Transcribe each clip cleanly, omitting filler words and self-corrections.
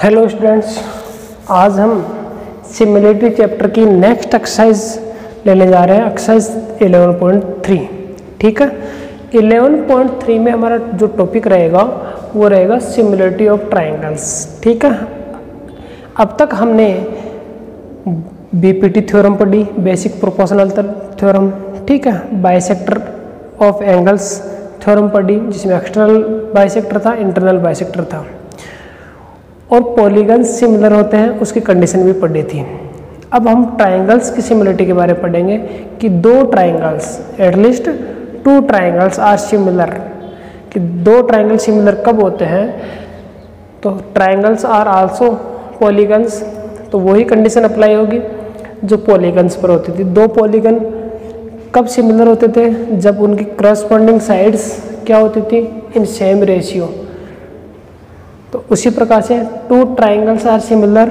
Hello students, आज हम similarity chapter की नेक्स्ट एक्सरसाइज लेने जा रहे हैं, एक्सरसाइज 11.3। ठीक है, 11.3 में हमारा जो टॉपिक रहेगा वो रहेगा सिमिलरिटी ऑफ ट्रायंगल्स। ठीक है, अब तक हमने बीपीटी थ्योरम पढ़ी, बेसिक प्रोपोर्शनल थ्योरम। ठीक है, बाइसेक्टर ऑफ एंगल्स थ्योरम पढ़ी, जिसमें एक्सटर्नल बाइसेक्टर था, इंटरनल बाइसेक्टर था, और पॉलीगन्स सिमिलर होते हैं उसकी कंडीशन भी पढ़ी थी। अब हम ट्रायंगल्स की सिमिलरिटी के बारे में पढ़ेंगे कि दो triangles, at least two triangles are similar, कि दो ट्रायंगल सिमिलर कब होते हैं। तो ट्रायंगल्स आर आल्सो पॉलीगन्स, तो वही कंडीशन अप्लाई होगी जो पॉलीगन्स पर होती थी। दो पॉलीगन कब सिमिलर होते थे? जब उनकी करस्पॉन्डिंग साइड्स क्या होती थी? In same ratio. तो उसी प्रकार से two triangles are similar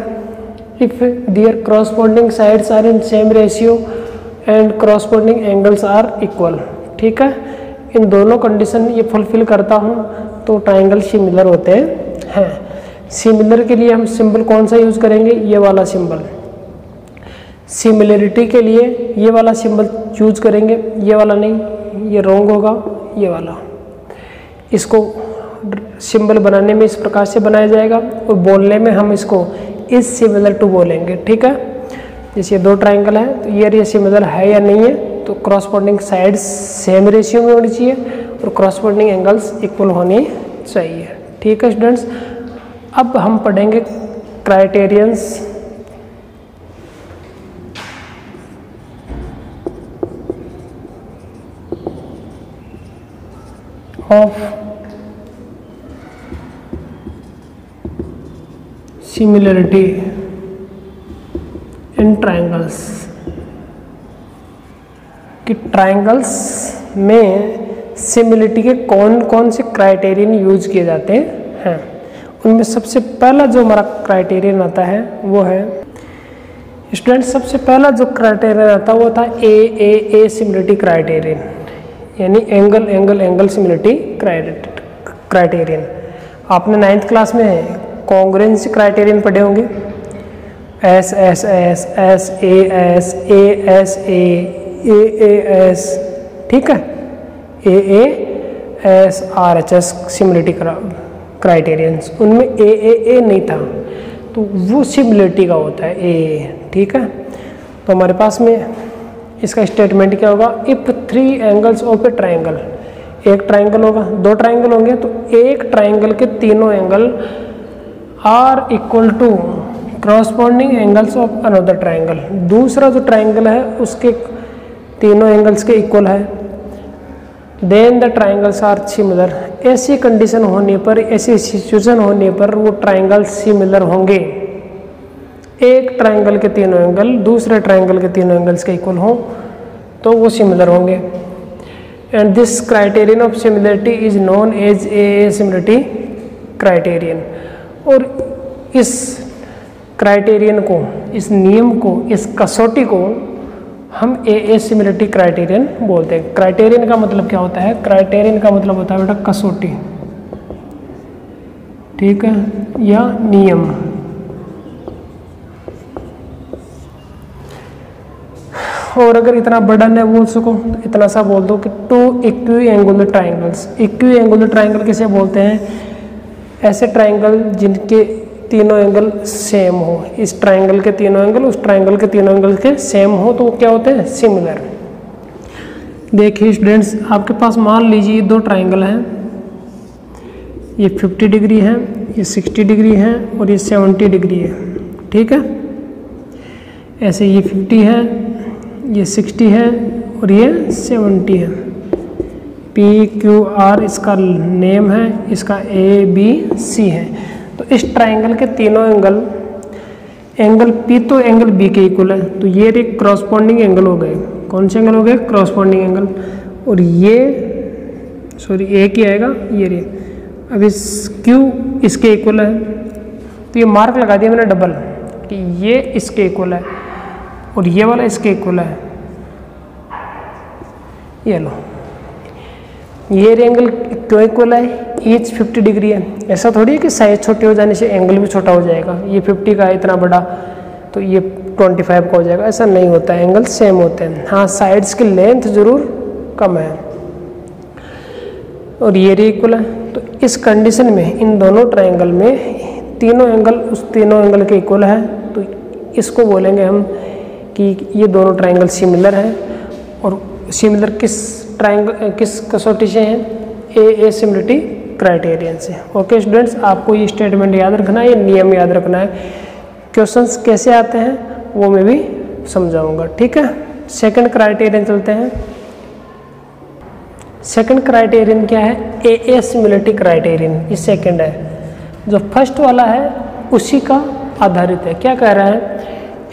if their corresponding sides are in same ratio and corresponding angles are equal. ठीक है, इन दोनों कंडीशन ये फुलफिल करता हूँ तो ट्राइंगल सिमिलर होते हैं। सिमिलर के लिए हम सिंबल कौन सा यूज करेंगे? ये वाला सिंबल। सिमिलरिटी के लिए ये वाला सिंबल यूज करेंगे, ये वाला नहीं, ये रॉन्ग होगा, ये वाला। इसको सिंबल बनाने में इस प्रकार से बनाया जाएगा और बोलने में हम इसको इज सिमिलर टू बोलेंगे। ठीक है, जैसे दो ट्राइंगल है तो ये सिमिलर है या नहीं है, तो क्रॉसपोर्डिंग साइड्स सेम रेशियो में होनी चाहिए और क्रॉसपोर्डिंग एंगल्स इक्वल होने चाहिए। ठीक है स्टूडेंट्स, अब हम पढ़ेंगे criterions of similarity in triangles, कि ट्रायंगल्स में सिमिलरिटी के कौन कौन से क्राइटेरियन यूज किए जाते हैं। उनमें सबसे पहला जो हमारा क्राइटेरियन आता है वो है, स्टूडेंट सबसे पहला जो क्राइटेरियन आता है वो था ए सिमिलरिटी क्राइटेरियन, यानी angle angle angle similarity criterion. आपने 9th क्लास में कॉन्ग्रुएंसी क्राइटेरियन पढ़े होंगे, S S S, S A S, ठीक है, A S R H S similarity criterions. उनमें ए नहीं था, तो वो सिमिलरिटी का होता है ए। ठीक है, तो हमारे पास में इसका स्टेटमेंट क्या होगा? If 3 angles of a triangle, एक ट्राइंगल होगा, दो ट्राइंगल होंगे, तो एक ट्राइंगल के तीनों angle are equal to corresponding angles of another triangle. दूसरा जो ट्राइंगल है उसके तीनों एंगल्स के इक्वल है, then the triangles are similar. ऐसी कंडीशन होने पर, ऐसी सिचुएशन होने पर वो ट्राइंगल सिमिलर होंगे। एक ट्राइंगल के तीनों एंगल दूसरे ट्राइंगल के तीनों एंगल्स के इक्वल हो तो वो सिमिलर होंगे। And this criterion of similarity is known as a similarity criterion. और इस क्राइटेरियन को, इस नियम को, इस कसौटी को हम ए सिमिलरिटी क्राइटेरियन बोलते हैं। क्राइटेरियन का मतलब क्या होता है? क्राइटेरियन का मतलब होता है बेटा कसौटी, ठीक है, या नियम। और अगर इतना बड़ा न बोल सको तो इतना सा बोल दो कि two equiangular triangles. Equiangular triangle किसे बोलते हैं? ऐसे ट्राइंगल जिनके तीनों एंगल सेम हो। इस ट्राइंगल के तीनों एंगल उस ट्राइंगल के तीनों एंगल के सेम हो तो क्या होते हैं? सिमिलर। देखिए स्टूडेंट्स, आपके पास मान लीजिए दो ट्राइंगल हैं, ये 50 डिग्री है, ये 60 डिग्री है और ये 70 डिग्री है। ठीक है, ऐसे ये 50 है, ये 60 है और ये 70 है। पी क्यू आर इसका नेम है, इसका ए बी सी है। तो इस ट्राइंगल के तीनों एंगल पी तो एंगल बी के इक्वल है, तो ये एक क्रॉसपॉन्डिंग एंगल हो गए। कौन से एंगल हो गए? Corresponding angle. और ये सॉरी ए की आएगा, ये रे। अब इस क्यू इसके इक्वल है, तो ये मार्क लगा दिया मैंने डबल कि ये इसके इक्वल है और ये वाला इसके इक्वल है। ये लो, ये एंगल क्यों इक्वल है? ईच 50 डिग्री है। ऐसा थोड़ी है कि साइज छोटे हो जाने से एंगल भी छोटा हो जाएगा, ये 50 का है इतना बड़ा तो ये 25 का हो जाएगा, ऐसा नहीं होता है, एंगल सेम होते हैं। हाँ, साइड्स की लेंथ जरूर कम है और ये रे इक्वल है। तो इस कंडीशन में इन दोनों ट्रायंगल में तीनों एंगल उस तीनों एंगल के इक्वल है, तो इसको बोलेंगे हम कि ये दोनों ट्रायंगल सिमिलर हैं। और सिमिलर किस कसौटी से हैं? ए सिमिलरिटी क्राइटेरियन से। ओके स्टूडेंट्स, आपको ये स्टेटमेंट याद रखना है, ये नियम याद रखना है। क्वेश्चंस कैसे आते हैं वो मैं भी समझाऊंगा, ठीक है। सेकंड क्राइटेरियन चलते हैं। सेकंड क्राइटेरियन क्या है? ए सिमिलरिटी क्राइटेरियन, ये सेकंड है। जो फर्स्ट वाला है उसी का आधारित है। क्या कह रहा है?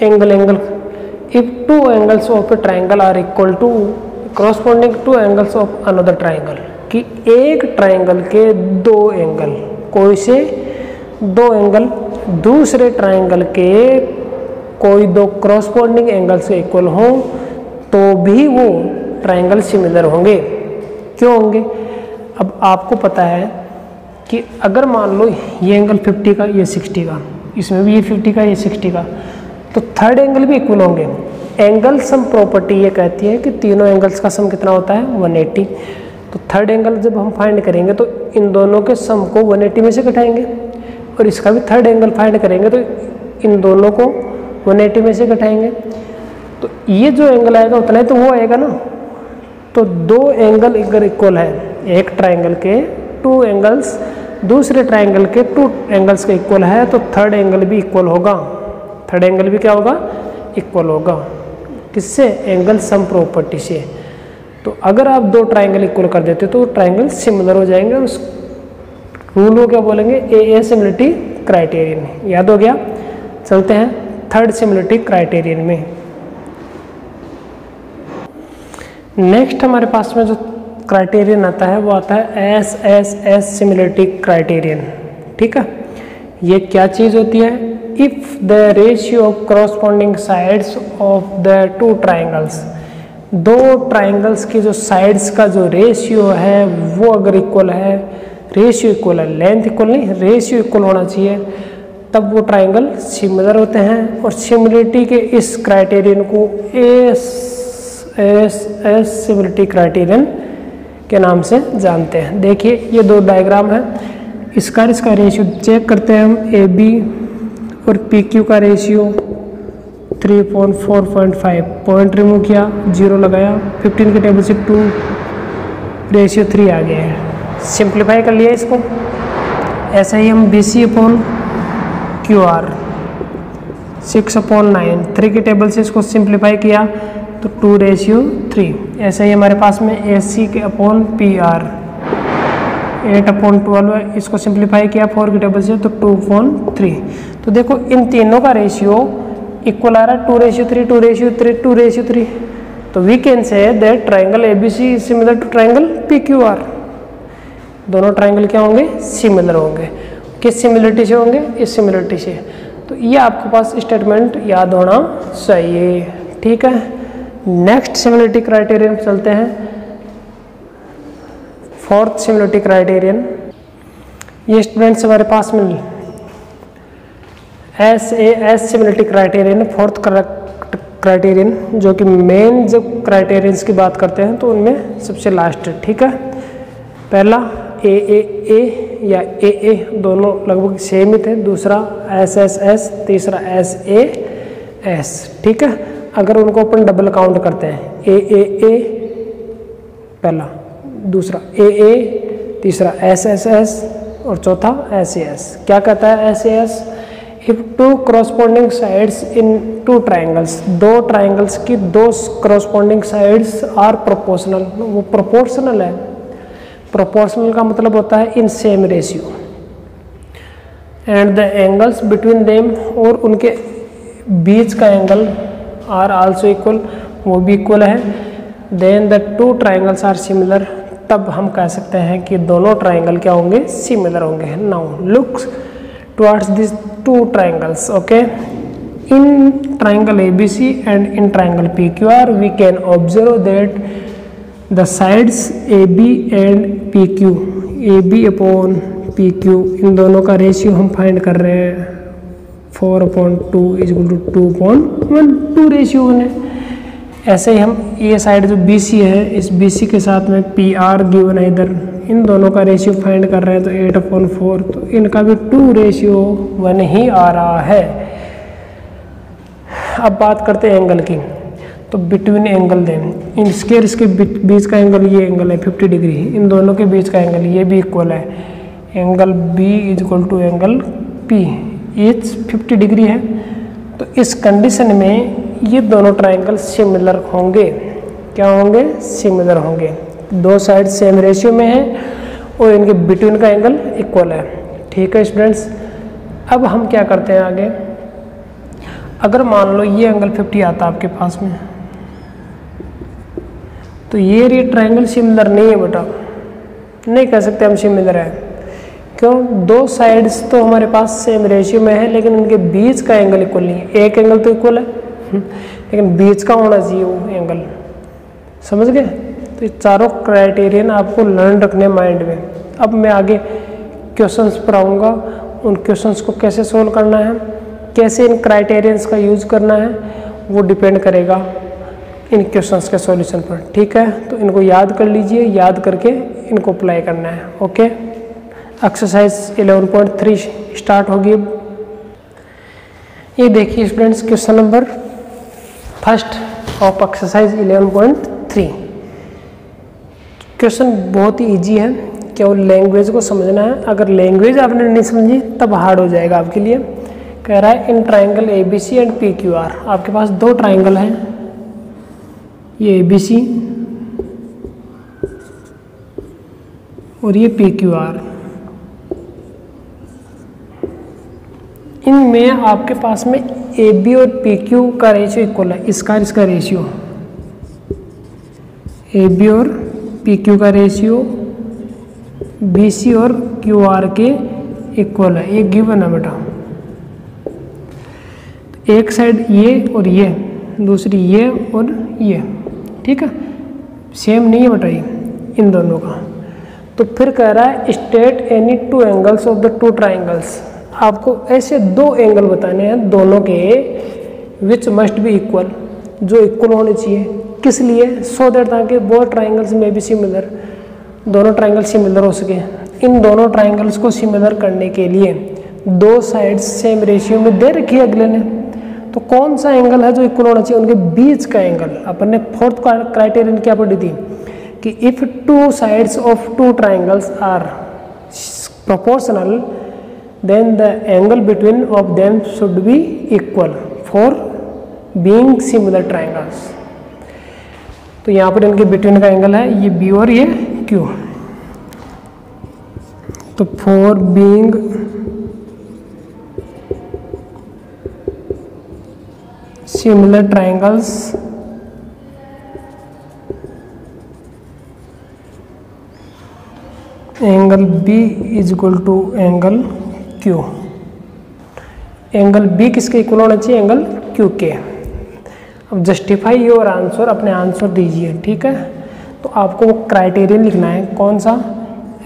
Angle if two angles of a triangle are equal to corresponding two angles of another triangle, कि एक ट्राइंगल के दो एंगल, कोई से दो एंगल दूसरे ट्राइंगल के कोई दो कॉरस्पॉन्डिंग एंगल से इक्वल हो तो भी वो ट्राइंगल सिमिलर होंगे। क्यों होंगे? अब आपको पता है कि अगर मान लो ये एंगल 50 का, ये 60 का, इसमें भी ये 50 का, ये 60 का, तो थर्ड एंगल भी इक्वल होंगे। एंगल सम प्रॉपर्टी ये कहती है कि तीनों एंगल्स का सम कितना होता है? 180। तो थर्ड एंगल जब हम फाइंड करेंगे तो इन दोनों के सम को 180 में से घटाएंगे और इसका भी थर्ड एंगल फाइंड करेंगे तो इन दोनों को 180 में से घटाएंगे। तो ये जो एंगल आएगा उतना ही तो वो आएगा ना। तो दो एंगल अगर इक्वल है, एक ट्राइंगल के टू एंगल्स दूसरे ट्राइंगल के टू एंगल्स के इक्वल है, तो थर्ड एंगल भी इक्वल होगा। थर्ड एंगल भी क्या होगा? इक्वल होगा। किससे? एंगल सम प्रॉपर्टी से। तो अगर आप दो ट्राइंगल इक्वल कर देते तो ट्राइंगल सिमिलर हो जाएंगे। उस रूल को क्या बोलेंगे? ए सिमिलरिटी क्राइटेरियन। याद हो गया? चलते हैं थर्ड सिमिलरिटी क्राइटेरियन में। नेक्स्ट हमारे पास में जो क्राइटेरियन आता है वो आता है एस सिमिलरिटी क्राइटेरियन, ठीक है। ये क्या चीज़ होती है? If the ratio of corresponding sides of the two triangles, दो ट्राइंगल्स की जो साइड्स का जो रेशियो है वो अगर इक्वल है, रेशियो इक्वल है, लेंथ इक्वल नहीं, रेशियो इक्वल होना चाहिए, तब वो ट्राइंगल सिमिलर होते हैं। और सिमिलरिटी के इस क्राइटेरियन को एस सिमिलरिटी क्राइटेरियन के नाम से जानते हैं। देखिए ये दो डायग्राम है, इसका रेशियो चेक करते हैं हम। ए बी और पी क्यू का रेशियो 3.4.5, पॉइंट रिमूव किया, 0 लगाया, 15 के टेबल से 2 रेशियो 3 आ गया है। सिंप्लीफाई कर लिया इसको। ऐसा ही हम BC अपॉन QR 6/9, 3 के टेबल से इसको सिंप्लीफाई किया तो 2:3। ऐसे ही हमारे पास में AC के अपॉन PR 8/12 है, इसको सिंप्लीफाई किया 4 के टेबल से तो 2/3। तो देखो इन तीनों का रेशियो इक्वल आ रहा है 2:3, 2:3, 2:3। तो we can say that triangle ABC is similar to triangle PQR। दोनों ट्राइंगल क्या होंगे? सिमिलर होंगे। किस सिमिलरिटी से होंगे? इस सिमिलरिटी से। तो ये आपके पास स्टेटमेंट याद होना चाहिए, ठीक है। नेक्स्ट सिमिलरिटी क्राइटेरियन चलते हैं। फोर्थ सिमिलरिटी क्राइटेरियन, ये स्टूडेंट्स हमारे पास में S similarity criterion, fourth criterion, जो कि मेन जब क्राइटेरियंस की बात करते हैं तो उनमें सबसे लास्ट है, ठीक है। पहला ए या ए दोनों लगभग सेम ही थे, दूसरा एस, तीसरा एस, ठीक है। अगर उनको अपन डबल काउंट करते हैं, ए पहला, दूसरा ए, तीसरा एस और चौथा एस। क्या कहता है S? If two corresponding sides in two triangles, दो ट्राइंगल्स की दो कॉरस्पॉन्डिंग साइड्स आर प्रोपोर्शनल, वो प्रोपोर्शनल है। प्रोपोर्शनल का मतलब होता है इन same ratio, and the angles between them, और उनके बीच का एंगल आर आल्सो इक्वल, वो भी इक्वल है। Then the two triangles are similar, तब हम कह सकते हैं कि दोनों ट्राइंगल क्या होंगे? सिमिलर होंगे। Now looks towards this two triangles, okay. In triangle ABC and in triangle PQR we can observe that the sides AB and PQ, A B upon P Q, इन दोनों का रेशियो हम find कर रहे हैं 4/2 = 2/1, 2 ratio है। ऐसे ही हम ये साइड जो बी सी है, इस बी सी के साथ में पी आर गिवन है इधर, इन दोनों का रेशियो फाइंड कर रहे हैं तो 8/4, तो इनका भी 2:1 ही आ रहा है। अब बात करते हैं एंगल की, तो बिटवीन एंगल दें, इसके बीच का एंगल ये एंगल है 50 डिग्री, इन दोनों के बीच का एंगल ये भी इक्वल है, angle B = angle P, each 50 degree है। तो इस कंडीशन में ये दोनों ट्राइंगल सिमिलर होंगे। क्या होंगे? सिमिलर होंगे। दो साइड सेम रेशियो में है और इनके बिटवीन का एंगल इक्वल है। ठीक है स्टूडेंट्स, अब हम क्या करते हैं आगे, अगर मान लो ये एंगल 50 आता आपके पास में, तो ये ट्राइंगल सिमिलर नहीं है बेटा, नहीं कह सकते हम सिमिलर है। क्यों? दो साइड्स तो हमारे पास सेम रेशियो में है, लेकिन इनके बीच का एंगल इक्वल नहीं है। एक एंगल तो इक्वल है लेकिन बीच का होना चाहिए वो एंगल, समझ गए? तो ये चारों क्राइटेरियन आपको लर्न रखने माइंड में। अब मैं आगे क्वेश्चंस पर आऊँगा, उन क्वेश्चंस को कैसे सोल्व करना है, कैसे इन क्राइटेरियंस का यूज करना है, वो डिपेंड करेगा इन क्वेश्चंस के सॉल्यूशन पर। ठीक है, तो इनको याद कर लीजिए, याद करके इनको अप्लाई करना है। ओके, एक्सरसाइज 11.3 स्टार्ट होगी। ये देखिए students, question number first of exercise 11.3। Question बहुत ही इजी है, केवल लैंग्वेज को समझना है। अगर लैंग्वेज आपने नहीं समझी तब हार्ड हो जाएगा आपके लिए। कह रहा है in triangle A B C and P Q R, आपके पास दो ट्राइंगल हैं, ये ए बी सी और ये पी क्यू आर। इनमें आपके पास में ए बी और पी क्यू का रेशियो इक्वल है, इसका रेशियो ए बी और पी क्यू का रेशियो बी सी और क्यू आर के इक्वल है, ये गिवन है बेटा। एक साइड ये और ये, दूसरी ये और ये, ठीक है, सेम नहीं है बेटा ये इन दोनों का। तो फिर कह रहा है state any two angles of the two triangles, आपको ऐसे दो एंगल बताने हैं दोनों के विच मस्ट बी इक्वल, जो इक्वल होने चाहिए। किस लिए? सो दैट ताकि बोथ ट्राइंगल्स में भी सिमिलर, दोनों ट्राइंगल सिमिलर हो सके। इन दोनों ट्राइंगल्स को सिमिलर करने के लिए दो साइड्स सेम रेशियो में दे रखी है अगले ने, तो कौन सा एंगल है जो इक्वल होना चाहिए? उनके बीच का एंगल। अपन ने फोर्थ क्राइटेरियन क्या पढ़ी थी कि if two sides of two triangles are proportional then the angle between of them should be equal for being similar triangles. तो यहाँ पर इनके बिटवीन का एंगल है ये बी और ये क्यू। तो for being similar triangles angle B = angle Q। Angle B किसके इक्वल होना चाहिए? एंगल Q के। अब जस्टिफाई योर आंसर, अपने आंसर दीजिए। ठीक है, तो आपको वो क्राइटेरियन लिखना है, कौन सा?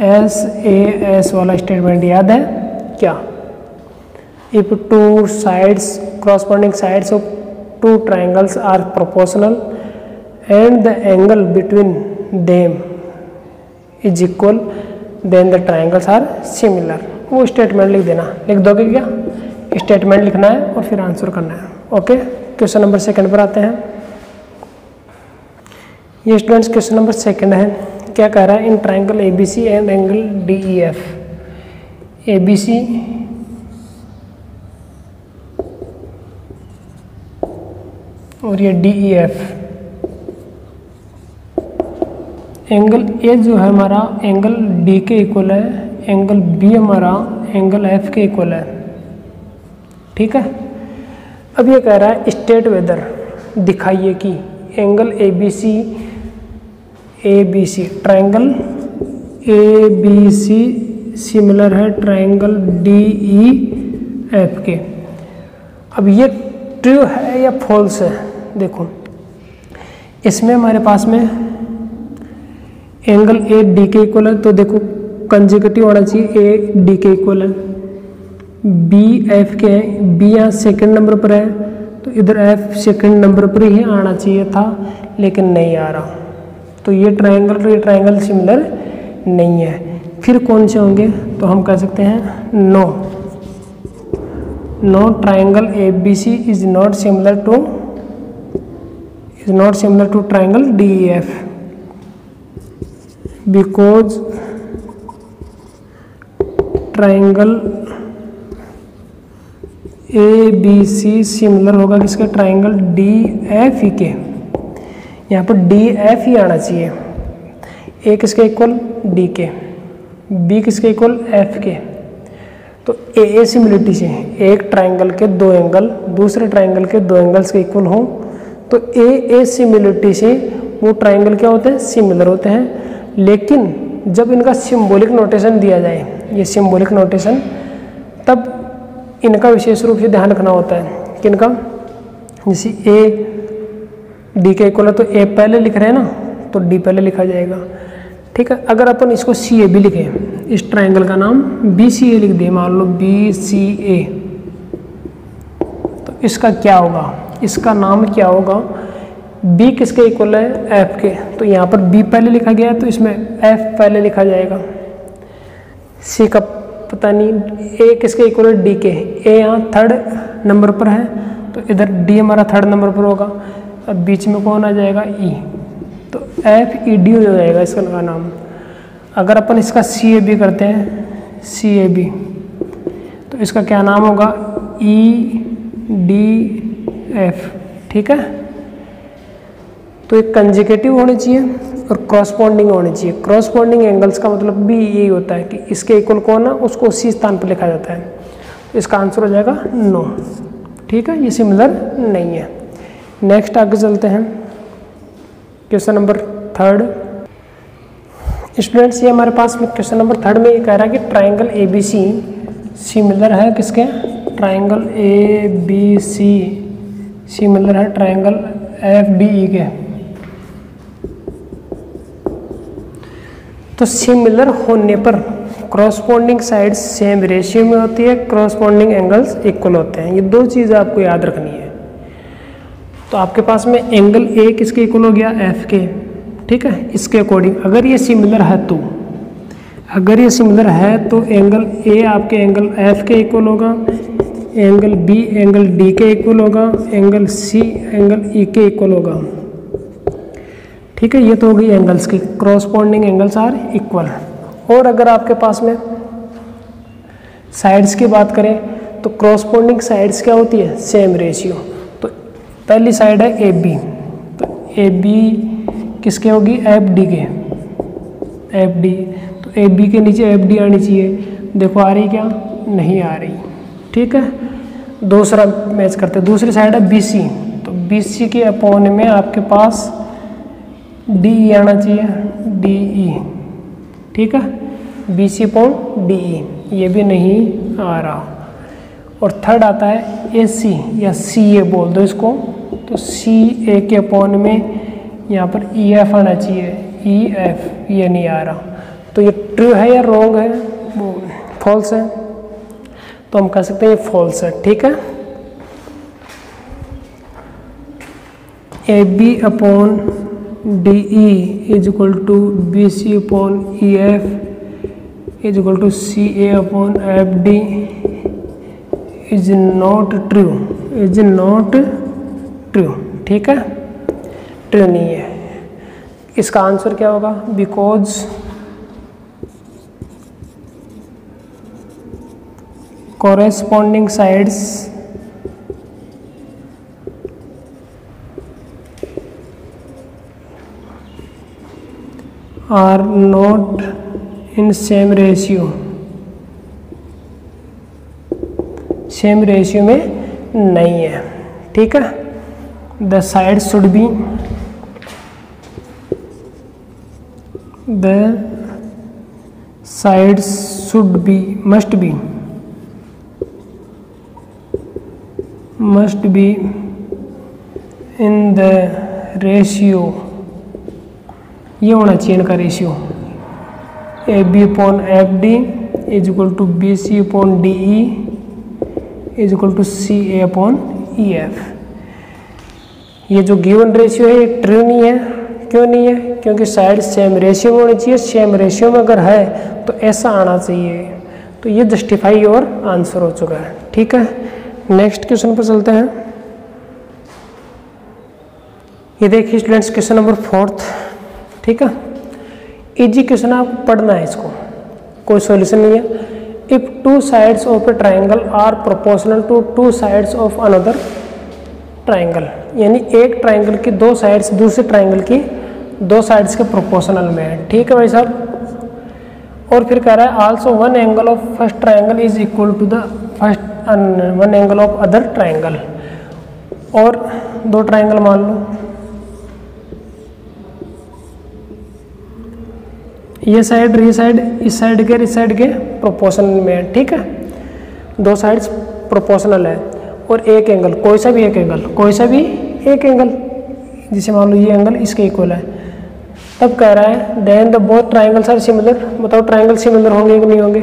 SAS वाला स्टेटमेंट याद है क्या? If two sides corresponding sides of two triangles are proportional and the angle between them is equal then the triangles are similar। वो स्टेटमेंट लिख देना। लिख दोगे क्या? स्टेटमेंट लिखना है और फिर आंसर करना है। ओके, क्वेश्चन नंबर सेकंड पर आते हैं। ये स्टूडेंट्स क्वेश्चन नंबर सेकंड है। क्या कह रहा है? In triangle A B C and angle D E F, A B C और ये D E F, angle A जो है हमारा एंगल डी के इक्वल है, एंगल बी हमारा एंगल एफ के इक्वल है। ठीक है, अब ये कह रहा है स्टेट वेदर, दिखाइए कि angle A B C triangle A B C similar है ट्राइंगल डी ई एफ के। अब ये ट्रू है या फॉल्स है? देखो इसमें हमारे पास में एंगल ए डी के इक्वल है, तो देखो कंजिक्यूटिव होना चाहिए, ए डी के इक्वल है, बी एफ के है, बी यहाँ सेकंड नंबर पर है तो इधर एफ सेकंड नंबर पर ही आना चाहिए था लेकिन नहीं आ रहा, तो ये ट्रायंगल सिमिलर नहीं है। फिर कौन से होंगे, तो हम कह सकते हैं no triangle A B C is not similar to triangle D E F because triangle A B C similar होगा किसके, ट्रायंगल डी एफ ई के। यहाँ पर डी एफ ही आना चाहिए, ए किसके इक्वल डी के, बी किसके इक्वल एफ के। तो ए सिमिलरिटी से एक ट्रायंगल के दो एंगल दूसरे ट्रायंगल के दो एंगल्स के इक्वल हो तो ए सिमिलरिटी से वो ट्रायंगल क्या होते हैं, सिमिलर होते हैं। लेकिन जब इनका सिंबॉलिक नोटेशन दिया जाए, ये सिंबॉलिक नोटेशन, तब इनका विशेष रूप से ध्यान रखना होता है कि इनका, जैसे ए डी के इक्वल है तो ए पहले लिख रहे हैं ना, तो डी पहले लिखा जाएगा, ठीक है। अगर अपन इसको सी ए भी लिखें, इस ट्रायंगल का नाम बी सी ए लिख दिए, मान लो बी सी ए, तो इसका क्या होगा, इसका नाम क्या होगा, बी किसके इक्वल है, एफ के, तो यहाँ पर बी पहले लिखा गया है तो इसमें एफ पहले लिखा जाएगा। सी का पता नहीं, ए किसके इक्वल है, डी के, ए यहाँ थर्ड नंबर पर है तो इधर डी हमारा थर्ड नंबर पर होगा, अब बीच में कौन आ जाएगा, ई, तो एफ ई डी हो जाएगा इसका नाम। अगर अपन इसका सी ए बी करते हैं, सी ए बी, तो इसका क्या नाम होगा, ई डी एफ, ठीक है। तो एक कंजिक्यूटिव होनी चाहिए और क्रॉसपॉन्डिंग होनी चाहिए। क्रॉसपॉन्डिंग एंगल्स का मतलब भी यही होता है कि इसके इक्वल कौन है उसको उसी स्थान पर लिखा जाता है। इसका आंसर हो जाएगा नो, ठीक है, ये सिमिलर नहीं है। नेक्स्ट आगे चलते हैं, क्वेश्चन नंबर 3। स्टूडेंट्स ये हमारे पास में क्वेश्चन नंबर 3 में ये कह रहा है कि triangle A B C similar है किसके, triangle A B C similar है ट्रायंगल एफ डी ई के। तो सिमिलर होने पर क्रॉसपॉन्डिंग साइड्स सेम रेशियो में होती है, क्रॉसपॉन्डिंग एंगल्स इक्वल होते हैं। ये दो चीज़ें आपको याद रखनी है। तो आपके पास में एंगल ए किसके इक्वल हो गया, एफ के, ठीक है। इसके अकॉर्डिंग अगर ये सिमिलर है तो, अगर ये सिमिलर है तो एंगल ए आपके एंगल एफ के इक्वल होगा, एंगल बी एंगल डी के इक्वल होगा, एंगल सी एंगल ई के इक्वल होगा, ठीक है। ये तो हो गई एंगल्स की, क्रॉसपॉन्डिंग एंगल्स आर इक्वल। और अगर आपके पास में साइड्स की बात करें तो क्रॉसपॉन्डिंग साइड्स क्या होती है, सेम रेशियो। तो पहली साइड है ए बी, तो ए बी किसके होगी, एफ डी के, एफ डी, तो ए बी के नीचे एफ डी आनी चाहिए। देखो आ रही क्या, नहीं आ रही, ठीक है। दूसरा मैच करते हैं, दूसरी साइड है बी सी, तो बी सी के अपोन में आपके पास डी ई आना चाहिए, डी ई, ठीक है, B C upon D E, ये भी नहीं आ रहा। और थर्ड आता है ए सी या सी ए बोल दो इसको, तो सी ए के अपोन में यहाँ पर ई एफ आना चाहिए, ई एफ, ये नहीं आ रहा। तो ये ट्रू है या रॉन्ग है, वो फॉल्स है, तो हम कह सकते हैं ये फॉल्स है, ठीक है। A B upon D E is equal to B C upon E F is equal to C A upon F D is not true, is not true, ठीक है, ट्रू नहीं है। इसका आंसर क्या होगा, because corresponding sides are not in same ratio, same ratio में नहीं है, ठीक है। The side should be, the sides should be, must be in the ratio, ये होना चाहिए इनका ratio, A B upon F D is equal to B C upon D E is equal to C A upon E F. ये जो given ratio है ये true नहीं है। क्यों नहीं है? क्योंकि साइड सेम रेशियो में होनी चाहिए। सेम रेशियो में अगर है तो ऐसा आना चाहिए। तो ये जस्टिफाई और आंसर हो चुका है। ठीक है, नेक्स्ट क्वेश्चन पर चलते हैं। ये देखिए स्टूडेंट्स, क्वेश्चन नंबर 4। ठीक है, इजी क्वेश्चन है, आपको पढ़ना है इसको, कोई सॉल्यूशन नहीं है। If two sides of a triangle are proportional to two sides of another triangle, यानी एक ट्राइंगल की दो साइड्स दूसरे ट्राइंगल की दो साइड्स के प्रोपोर्शनल में है। ठीक है भाई साहब। और फिर कह रहा है also one angle of first triangle is equal to the first one angle of other triangle. और दो ट्राइंगल मान लो, ये साइड इस साइड के प्रोपोर्शनल में है। ठीक है, दो साइड्स प्रोपोर्शनल है और एक एंगल, कोई सा भी एक एंगल जिसे मान लो ये एंगल इसके इक्वल है। तब कह रहा है then the both triangles are similar. बताओ ट्राइंगल सिमिलर होंगे कि नहीं होंगे?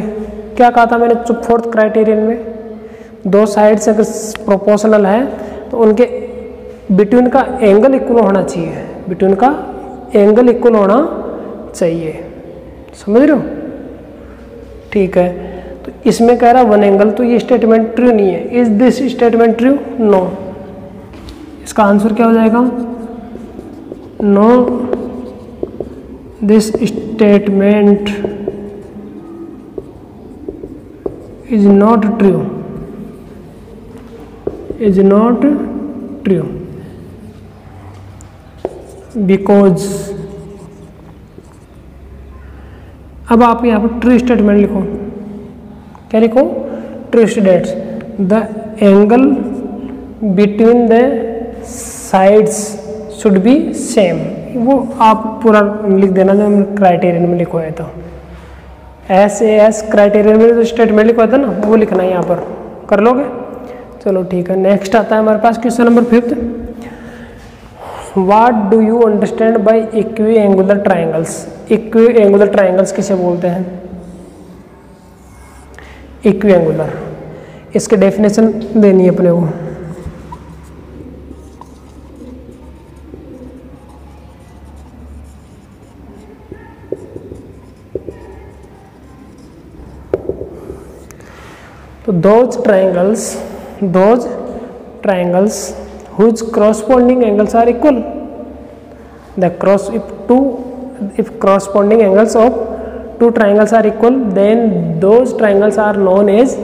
क्या कहा था मैंने फोर्थ क्राइटेरियन में? दो साइड्स अगर प्रोपोर्शनल है तो उनके बिटवीन का एंगल इक्वल होना चाहिए, समझ रहे हो? ठीक है, तो इसमें कह रहा वन एंगल, तो ये स्टेटमेंट ट्रू नहीं है। Is this statement true? No. इसका आंसर क्या हो जाएगा? No, this statement is not true because. अब आप यहाँ पर ट्रू स्टेटमेंट लिखो। क्या लिखो? True statements the angle between the sides should be same. वो आप पूरा लिख देना जो क्राइटेरियन में लिखवाया था। एस क्राइटेरियन में जो स्टेटमेंट लिखवाया था ना, वो लिखना है यहाँ पर। कर लोगे? चलो ठीक है। नेक्स्ट आता है हमारे पास question number 5। What do you understand by equiangular triangles? Equiangular triangles किसे बोलते हैं? Equiangular, इसके डेफिनेशन देनी है अपने को। तो those triangles whose corresponding angles are equal. If corresponding angles of two triangles are equal, then those triangles are known as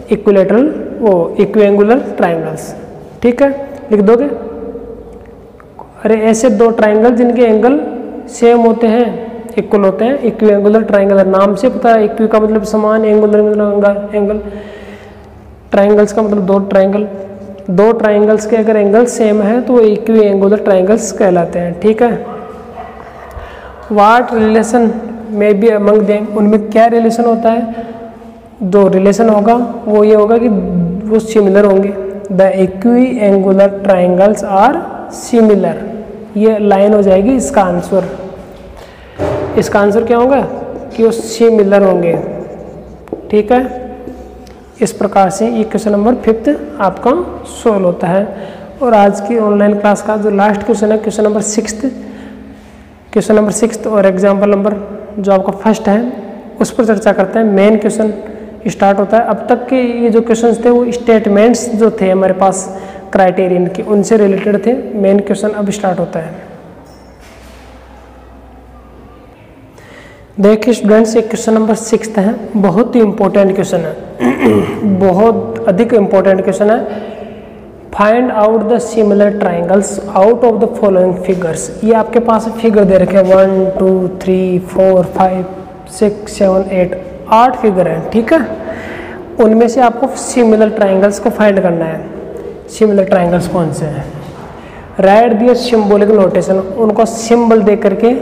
equiangular triangles. ठीक है, लिख दोगे? अरे ऐसे दो ट्राइंगल जिनके एंगल सेम होते हैं, इक्वल होते हैं, इक्विएंगुलर ट्राइंगल। नाम से पता है, इक्वी का मतलब समान, एंगुलर मतलब एंगल। ट्राइंगल्स का मतलब दो ट्राइंगल्स के अगर एंगल सेम है तो वो इक्विएंगुलर ट्राइंगल्स कहलाते हैं। ठीक है। व्हाट रिलेशन में बी अमंग देम, उनमें क्या रिलेशन होता है? जो रिलेशन होगा वो ये होगा कि वो सिमिलर होंगे। द इक्विएंगुलर ट्राइंगल्स आर सिमिलर, ये लाइन हो जाएगी इसका आंसर। इसका आंसर क्या होगा? कि वो सिमिलर होंगे। ठीक है, इस प्रकार से ये क्वेश्चन नंबर 5 आपका सोल्व होता है। और आज की ऑनलाइन क्लास का जो लास्ट क्वेश्चन है, क्वेश्चन नंबर 6 और एग्जाम्पल नंबर जो आपका फर्स्ट है, उस पर चर्चा करते हैं। मेन क्वेश्चन स्टार्ट होता है। अब तक के ये जो क्वेश्चन थे वो स्टेटमेंट्स जो थे हमारे पास क्राइटेरियन के, उनसे रिलेटेड थे। मेन क्वेश्चन अब स्टार्ट होता है। देखिए स्टूडेंट्स, एक क्वेश्चन नंबर 6 है, बहुत ही इंपॉर्टेंट क्वेश्चन है, बहुत अधिक इंपॉर्टेंट क्वेश्चन है। Find out the similar triangles out of the following figures. ये आपके पास फिगर दे रखे हैं 1 2 3 4 5 6 7 8 8 फिगर हैं। ठीक है, उनमें से आपको सिमिलर ट्राइंगल्स को फाइंड करना है। सिमिलर ट्राइंगल्स कौन से हैं? राइट दिया सिंबॉलिक नोटेशन, उनको सिंबल दे करके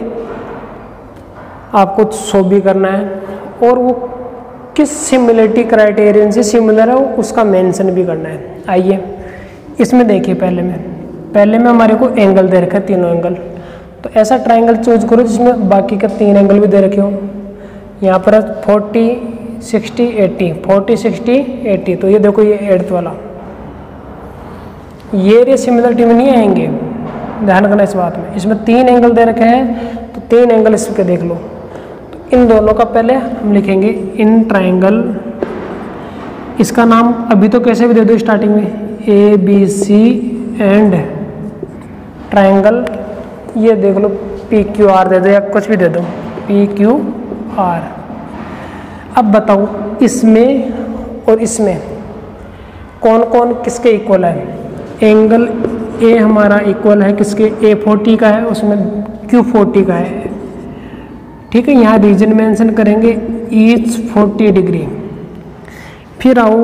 आपको शो भी करना है, और वो किस सिमिलरिटी क्राइटेरियन से सिमिलर है उसका मेंशन भी करना है। आइए इसमें देखिए, पहले में हमारे को एंगल दे रखा है, तीनों एंगल। तो ऐसा ट्राइंगल चूज करो जिसमें बाकी के 3 एंगल भी दे रखे हो। यहाँ पर 40 60 80, 40 60 80, तो ये देखो ये 8th वाला, ये सिमिलरिटी में नहीं आएंगे, ध्यान रखना इस बात में। इसमें 3 एंगल दे रखे हैं, तो 3 एंगल इसके देख लो। तो इन दोनों का पहले हम लिखेंगे इन ट्राइंगल, इसका नाम अभी तो कैसे भी दे दो स्टार्टिंग में, ABC एंड ट्राइंगल, ये देख लो PQR दे दो या कुछ भी दे दो, PQR। अब बताओ इसमें और इसमें कौन कौन किसके इक्वल है। एंगल A हमारा इक्वल है किसके, A40 का है, उसमें Q40 का है, ठीक है। यहाँ रीजन मेंशन करेंगे ईच 40 डिग्री। फिर आओ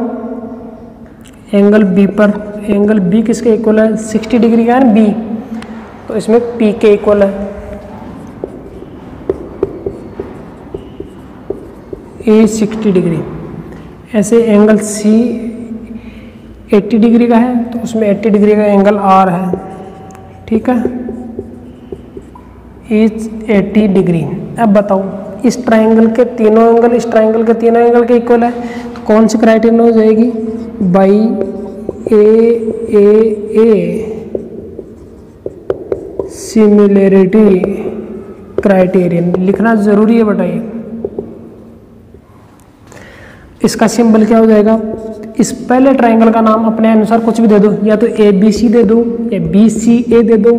एंगल B पर, एंगल B किसके इक्वल है, 60 डिग्री का है ना B, तो इसमें P के इक्वल है, A 60 डिग्री। ऐसे एंगल C 80 डिग्री का है, तो उसमें 80 डिग्री का एंगल R है, ठीक है, इज 80 डिग्री। अब बताओ इस ट्राइंगल के तीनों एंगल इस ट्राइंगल के तीनों एंगल के इक्वल है, तो कौन सी क्राइटेरियन हो जाएगी, बाई ए सिमिलरिटी क्राइटेरियन। लिखना जरूरी है बताइए। इसका सिंबल क्या हो जाएगा, इस पहले ट्राइंगल का नाम अपने अनुसार कुछ भी दे दो, या तो ABC दे दो, या BCA दे दो,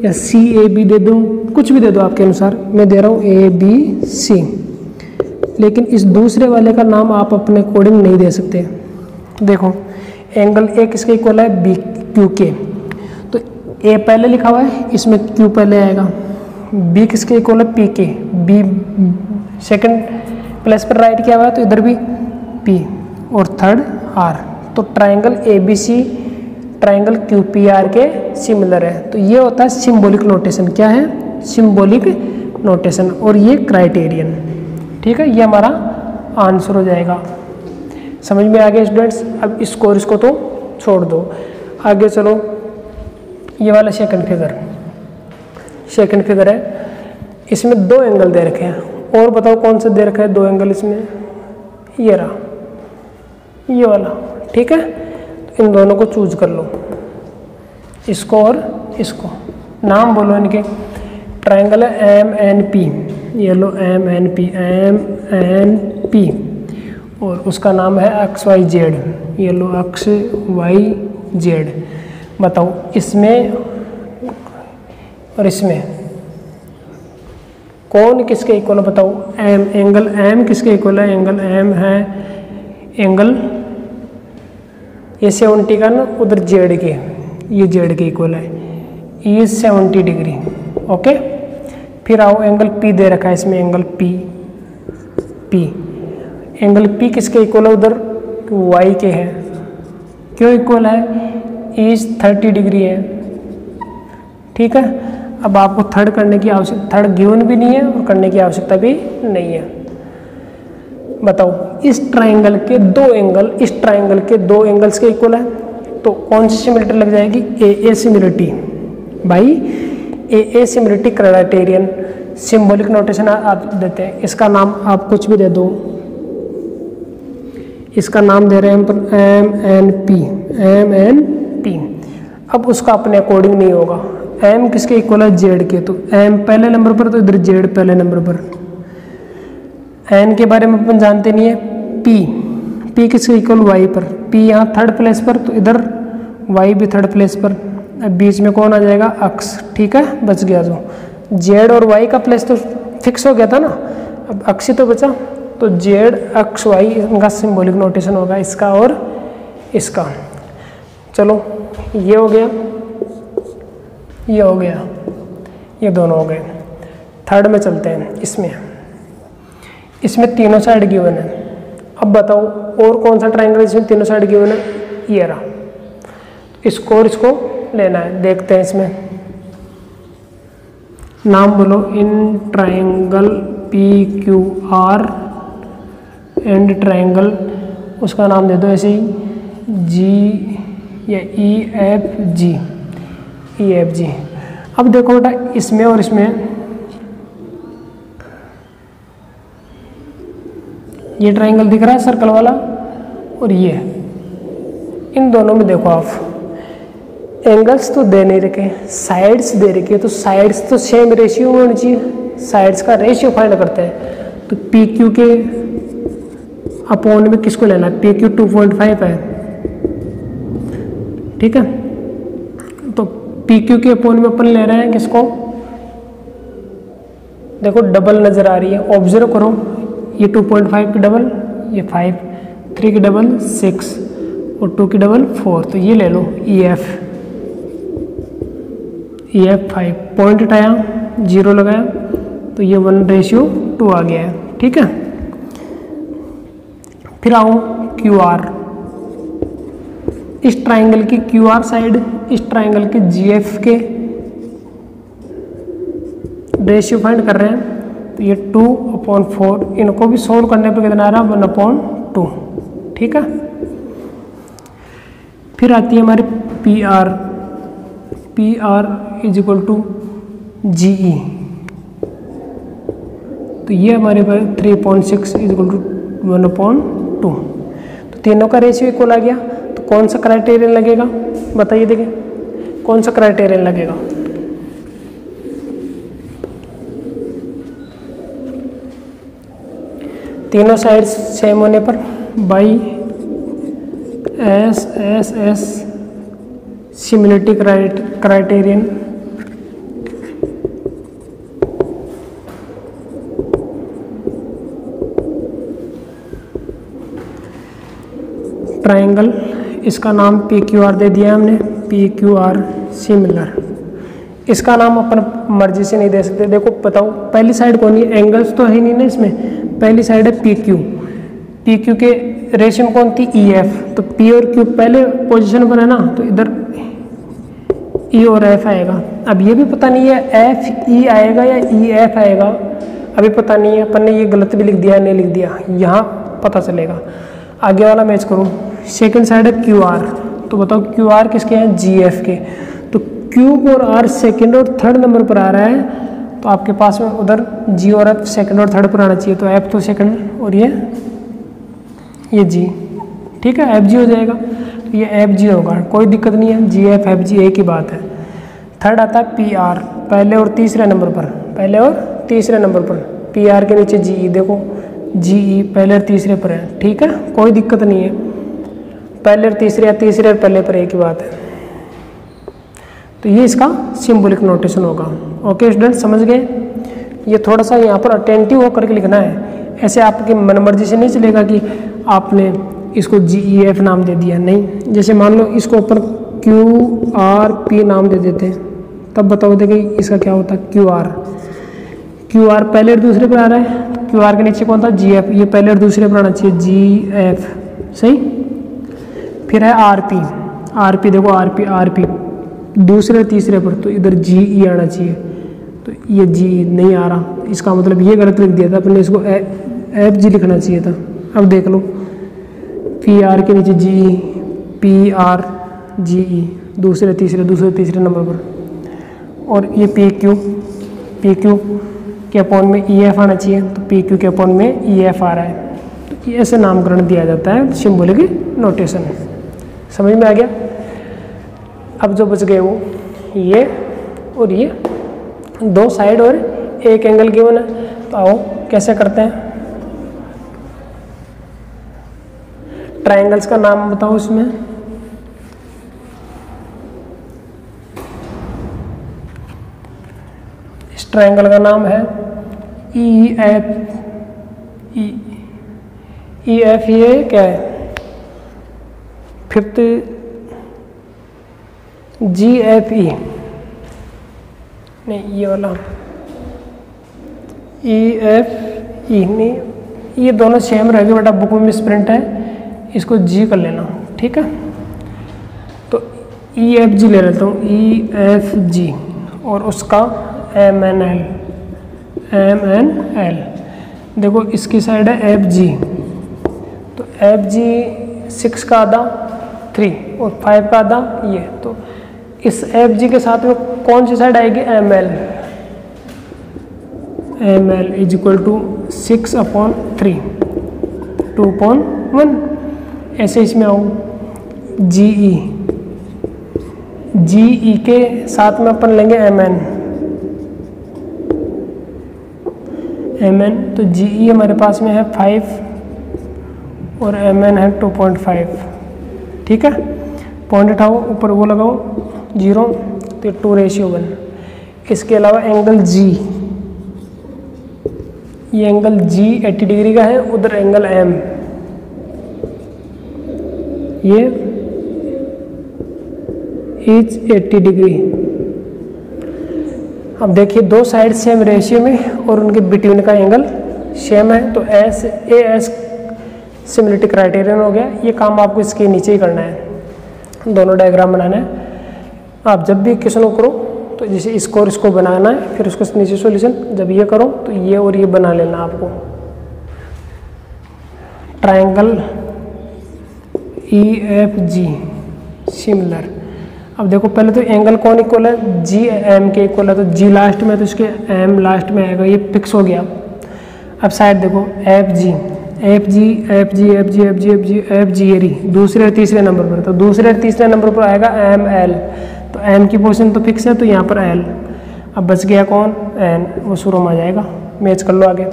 या CAB दे दो, कुछ भी दे दो आपके अनुसार। मैं दे रहा हूँ ABC, लेकिन इस दूसरे वाले का नाम आप अपने अकॉर्डिंग नहीं दे सकते। देखो एंगल A किसके इक्वल है, BQ के, तो A पहले लिखा हुआ है, इसमें Q पहले आएगा। B किसके इक्वल है, P के, B सेकंड प्लस पर राइट किया हुआ है, तो इधर भी P और थर्ड R, तो ट्राइंगल ABC ट्राइंगल QPR के सिमिलर है। तो ये होता है सिंबॉलिक नोटेशन। क्या है, सिंबॉलिक नोटेशन, और ये क्राइटेरियन, ठीक है। ये हमारा आंसर हो जाएगा। समझ में आ गया स्टूडेंट्स। अब इसको और इसको तो छोड़ दो, आगे चलो। ये वाला सेकंड फिगर है, इसमें 2 एंगल दे रखे हैं, और बताओ कौन सा दे रखा है 2 एंगल इसमें, ये रहा, ये वाला, ठीक है। तो इन दोनों को चूज कर लो, इसको और इसको। नाम बोलो इनके, ट्राइंगल है MNP, ये लो MNP, और उसका नाम है XYZ, ये लो XYZ। बताओ इसमें और इसमें कौन किसके इक्वल है, बताओ। एंगल M किसके इक्वल है, एंगल M है एंगल ये 70 का ना, उधर Z के, ये Z के इक्वल है, ये 70 डिग्री, ओके। फिर आओ एंगल P दे रखा है इसमें, एंगल P एंगल P किसके इक्वल है, उधर Y के है। क्यों इक्वल है, इज 30 डिग्री है, ठीक है। अब आपको थर्ड करने की आवश्यकता, थर्ड गिवन भी नहीं है और करने की आवश्यकता भी नहीं है। बताओ इस ट्राइंगल के 2 एंगल इस ट्राइंगल के 2 एंगल्स के इक्वल है, तो कौन सी सिमिलरिटी लग जाएगी, AA similarity by AA similarity criterion. Symbolic notation आप देते हैं, इसका नाम आप कुछ भी दे दो। इसका नाम दे रहे हैं हम MNP। अब उसका अपने अकॉर्डिंग नहीं होगा। M किसके इक्वल है, Z के, तो M पहले नंबर पर, तो इधर Z पहले नंबर पर। N के बारे में अपन जानते नहीं है। P किसके इक्वल, Y पर, P यहाँ थर्ड प्लेस पर, तो इधर Y भी थर्ड प्लेस पर। अब बीच में कौन आ जाएगा, अक्स, ठीक है, बच गया। जो Z और Y का प्लेस तो फिक्स हो गया था ना, अब अक्स ही तो बचा, तो Z अक्स Y इनका सिंबॉलिक नोटेशन होगा, इसका और इसका। चलो ये हो गया, ये हो गया, ये दोनों हो गए। थर्ड में चलते हैं। इसमें तीनों साइड गिवन है। अब बताओ और कौन सा ट्राइंगल इसमें तीनों साइड गिवन है, ये रहा। इसको और इसको लेना है, देखते हैं। इसमें नाम बोलो, in triangle PQR and triangle, उसका नाम दे दो ऐसे ही G या EFG। अब देखो बेटा, इसमें और इसमें ये ट्राइंगल दिख रहा है सर्कल वाला, और ये इन दोनों में देखो आप एंगल्स तो दे नहीं रखे, साइड्स दे रखी है, तो साइड्स तो सेम रेशियो में होनी चाहिए। साइड्स का रेशियो फाइंड करते हैं, तो पी क्यू के अपॉन में किसको लेना है, पी क्यू 2.5 है, ठीक है। तो पी क्यू के अपॉन में अपन ले रहे हैं किसको, देखो डबल नजर आ रही है, ऑब्जर्व करो, ये 2.5 की डबल ये 5, 3 की डबल 6 और 2 की डबल 4, तो ये ले लो ई एफ 5, पॉइंट हटाया 0 लगाया, तो ये 1:2 आ गया है, ठीक है। फिर आओ क्यू आर, इस ट्राइंगल की क्यू आर साइड इस ट्राइंगल के जी एफ के रेशियो फाइंड कर रहे हैं, तो ये 2/4, इनको भी सोल्व करने पर कितना आ रहा है 1/2, ठीक है। फिर आती है हमारी P R, P R is equal to G E, तो ये हमारे पास 3.6 इज इक्वल टू 1/2, तो तीनों का रेशियो इक्वल आ गया। तो कौन सा क्राइटेरियन लगेगा बताइए, देखिए कौन सा क्राइटेरियन लगेगा, तीनों साइड सेम होने पर by S S S similarity criterion, triangle इसका नाम पी क्यू आर दे दिया हमने, पी क्यू आर सिमिलर, इसका नाम अपन मर्जी से नहीं दे सकते। देखो बताओ पहली साइड कौन है, एंगल्स तो है नहीं ना इसमें, पहली साइड है पी क्यू, पी क्यू के रेशियो कौन थी ई एफ, तो पी और क्यू पहले पोजीशन पर है ना, तो इधर ई और एफ आएगा। अब ये भी पता नहीं है एफ ई आएगा या ई एफ आएगा, अभी पता नहीं है, अपन ने ये गलत भी लिख दिया नहीं लिख दिया, यहाँ पता चलेगा। आगे वाला मैच करूँ, सेकंड साइड है क्यू आर, तो बताओ क्यू आर किसके हैं, जी एफ के, तो क्यू और आर सेकंड और थर्ड नंबर पर आ रहा है, तो आपके पास में उधर जी और एफ सेकंड और थर्ड पर आना चाहिए, तो एफ तो सेकंड और ये जी, ठीक है, एफ जी हो जाएगा, तो ये एफ जी होगा, कोई दिक्कत नहीं है, जी एफ जी एक ही बात है। थर्ड आता है पी आर, पहले और तीसरे नंबर पर, पहले और तीसरे नंबर पर, पी आर के नीचे जी ई, देखो जी ई पहले और तीसरे पर है, ठीक है, कोई दिक्कत नहीं है, पहले और तीसरे या तीसरे और पहले पर एक ही बात है। तो ये इसका सिंबॉलिक नोटेशन होगा। ओके स्टूडेंट, समझ गए। ये थोड़ा सा यहाँ पर अटेंटिव होकर के लिखना है, ऐसे आपकी मनमर्जी से नहीं चलेगा कि आपने इसको जी ई एफ नाम दे दिया, नहीं। जैसे मान लो इसको ऊपर क्यू आर पी नाम दे देते, तब बताओ देखिए इसका क्या होता, क्यू आर, क्यू आर पहले और दूसरे पर आ रहा है, क्यू आर के नीचे कौन था, जी एफ, ये पहले और दूसरे पर आना चाहिए, जी एफ, सही। फिर है आर पी देखो आर पी दूसरे और तीसरे पर, तो इधर जी ई आना चाहिए, तो ये जी नहीं आ रहा, इसका मतलब ये गलत लिख दिया था अपने, इसको एफ जी लिखना चाहिए था। अब देख लो पी आर के नीचे जी ई, पी आर जी ई दूसरे तीसरे नंबर पर, और ये पी क्यू के अपॉन में ई एफ आना चाहिए, तो पी क्यू के अपॉन में ई एफ आ रहा है, तो ये ऐसे नामकरण दिया जाता है, सिंबॉलिक नोटेशन। समझ में आ गया। अब जो बच गए वो ये और ये, दो साइड और एक एंगल गिवन है, तो आओ कैसे करते हैं। ट्राइंगल्स का नाम बताओ इसमें, इस ट्राइंगल का नाम है ई एफ, ये क्या है, फिफ्थ जी एफ ई, नहीं ये वाला ई एफ ई नहीं, ये दोनों सेम रहेंगे बेटा, बुक में मिसप्रिंट है, इसको जी कर लेना, ठीक है। तो ई एफ जी ले लेता हूँ, ई एफ जी, और उसका एम एन एल, देखो इसकी साइड है एफ जी, तो एफ जी 6 का आधा 3 और 5 का आधा ये, तो इस एफ जी के साथ में कौन सी साइड आएगी, M L is equal to 6/3, 2.1। ऐसे इसमें आऊँ GE, GE के साथ में अपन लेंगे MN, तो GE हमारे पास में है 5 और MN है 2.5। ठीक है, पॉइंट उठाओ, ऊपर वो लगाओ 0, तो 2:1। इसके अलावा एंगल G, ये एंगल G 80 डिग्री का है, उधर एंगल M, ये इज 80 डिग्री। अब देखिए दो साइड सेम रेशियो में और उनके बिटवीन का एंगल सेम है, तो AS सिमिलरिटी क्राइटेरियन हो गया। ये काम आपको इसके नीचे ही करना है, दोनों डायग्राम बनाना है। आप जब भी क्वेश्चन करो तो जैसे इसको और इसको बनाना है, फिर उसको नीचे सॉल्यूशन, जब ये करो तो ये और ये बना लेना आपको। Triangle EFG similar. अब देखो पहले तो एंगल कौन इक्वल है, GM के इक्वल है, तो G लास्ट में तो इसके M लास्ट में आएगा, ये फिक्स हो गया। अब साइड देखो FG ये रही दूसरे और तीसरे नंबर पर, तो दूसरे और तीसरे नंबर पर आएगा ML, तो M की पोजीशन तो फिक्स है, तो यहाँ पर L। अब बच गया कौन, N, वो शुरू में आ जाएगा, मैच कर लो आगे।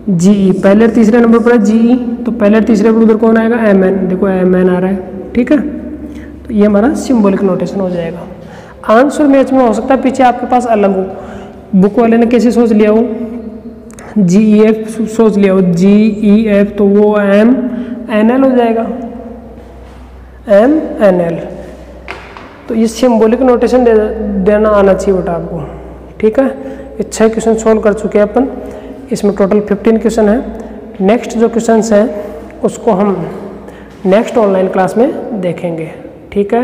GE पहले और तीसरे नंबर पर है GE, तो पहले और तीसरे पर उधर कौन आएगा, MN, देखो MN आ रहा है। ठीक है, तो ये हमारा सिंबॉलिक नोटेशन हो जाएगा। आंसर मैच में हो सकता है पीछे आपके पास अलग हो, बुक वाले ने कैसे सोच लिया हो, GEF सोच लिया हो, GEF, तो वो MNL हो जाएगा, MNL। तो ये सिंबॉलिक नोटेशन देना आना चाहिए बेटा आपको। ठीक है, ये 6 क्वेश्चन सोल्व कर चुके हैं अपन, इसमें टोटल 15 क्वेश्चन है। नेक्स्ट जो क्वेश्चन हैं उसको हम नेक्स्ट ऑनलाइन क्लास में देखेंगे। ठीक है।